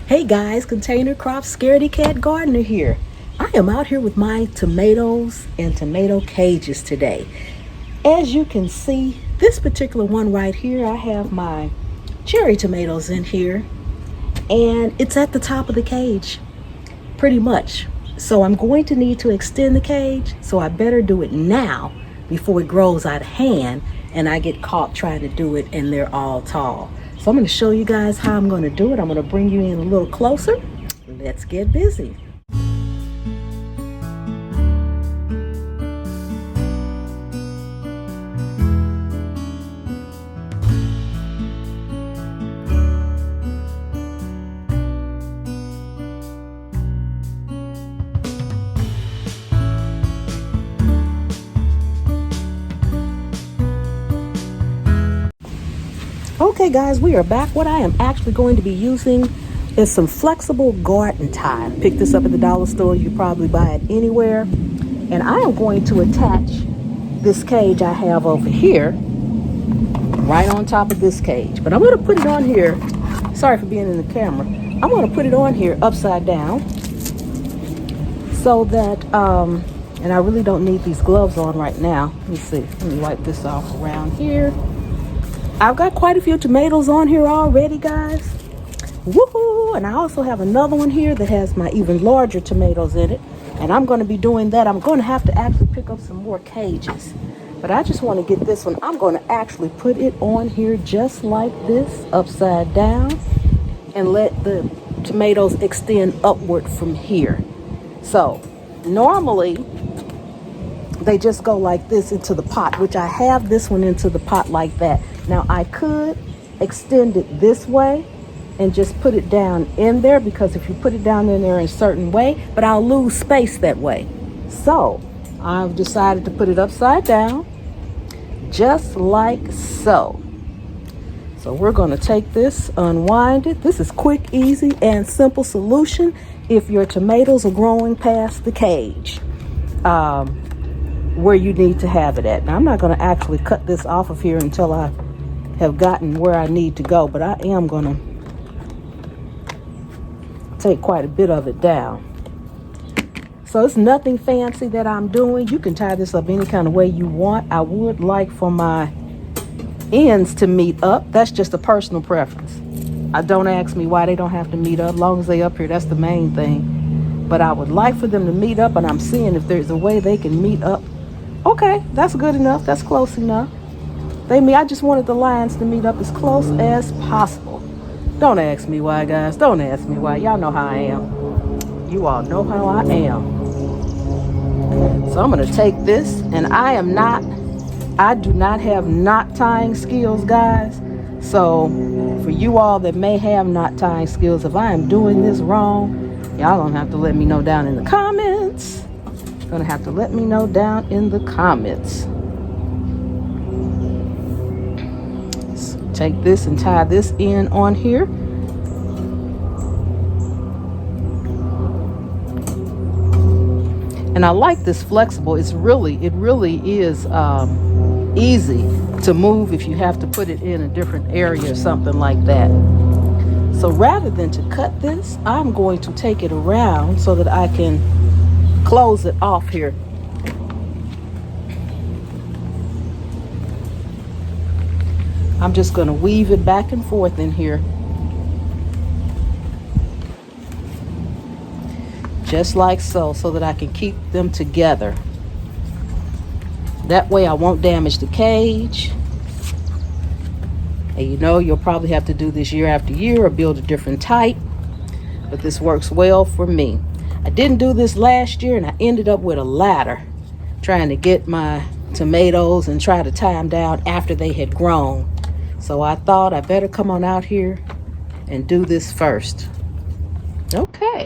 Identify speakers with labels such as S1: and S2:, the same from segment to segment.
S1: Hey guys, Container Crop Scaredy Cat Gardener here. I am out here with my tomatoes and tomato cages today. As you can see, this particular one right here, I have my cherry tomatoes in here and it's at the top of the cage, pretty much. So I'm going to need to extend the cage, so I better do it now before it grows out of hand and I get caught trying to do it and they're all tall. So I'm going to show you guys how I'm going to do it. I'm going to bring you in a little closer. Let's get busy. Okay guys, we are back. What I am actually going to be using is some flexible garden tie. Pick this up at the dollar store. You probably buy it anywhere. And I am going to attach this cage I have over here right on top of this cage. But I'm going to put it on here. Sorry for being in the camera. I'm going to put it on here upside down so that, and I really don't need these gloves on right now. Let me see. Let me wipe this off around here. I've got quite a few tomatoes on here already, guys. Woohoo! And I also have another one here that has my even larger tomatoes in it. And I'm going to be doing that. I'm going to have to actually pick up some more cages. But I just want to get this one. I'm going to actually put it on here just like this, upside down, and let the tomatoes extend upward from here. So normally they just go like this into the pot, which I have this one into the pot like that. Now I could extend it this way and just put it down in there, because if you put it down in there in a certain way, but I'll lose space that way. So I've decided to put it upside down just like so. So we're going to take this, unwind it. This is quick, easy, and simple solution if your tomatoes are growing past the cage. Where you need to have it at. Now I'm not going to actually cut this off of here until I have gotten where I need to go, but I am going to take quite a bit of it down. So it's nothing fancy that I'm doing. You can tie this up any kind of way you want. I would like for my ends to meet up. That's just a personal preference. Don't ask me why they don't have to meet up. As long as they up here, that's the main thing. But I would like for them to meet up, and I'm seeing if there's a way they can meet up. Okay, that's good enough. That's close enough. I just wanted the lines to meet up as close as possible. Don't ask me why, guys. Don't ask me why. Y'all know how I am. You all know how I am. So I'm going to take this, and I do not have knot tying skills, guys. So for you all that may have knot tying skills, if I am doing this wrong, y'all gonna have to let me know down in the comments. Gonna have to let me know down in the comments. So take this and tie this in on here. And I like this flexible. It really is easy to move if you have to put it in a different area or something like that. So rather than to cut this, I'm going to take it around so that I can close it off here. I'm just going to weave it back and forth in here. Just like so that I can keep them together. That way I won't damage the cage. And you'll probably have to do this year after year or build a different type. But this works well for me. I didn't do this last year, and I ended up with a ladder trying to get my tomatoes and try to tie them down after they had grown. So I thought I better come on out here and do this first. Okay.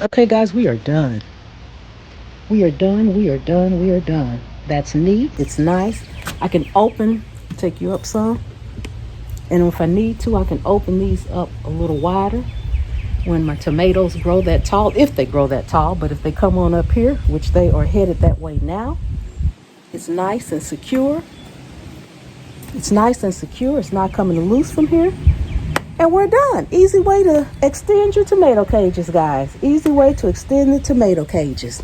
S1: Okay, guys, we are done. We are done. We are done. We are done. That's neat. It's nice. I can take you up some. And if I need to, I can open these up a little wider when my tomatoes grow that tall, if they grow that tall. But if they come on up here, which they are headed that way now, it's nice and secure. It's nice and secure. It's not coming loose from here. And we're done. Easy way to extend your tomato cages, guys. Easy way to extend the tomato cages.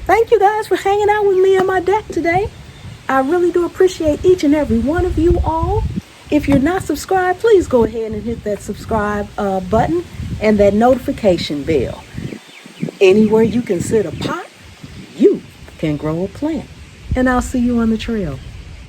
S1: Thank you guys for hanging out with me on my deck today. I really do appreciate each and every one of you all. If you're not subscribed, please go ahead and hit that subscribe button and that notification bell. Anywhere you can sit a pot, you can grow a plant. And I'll see you on the trail.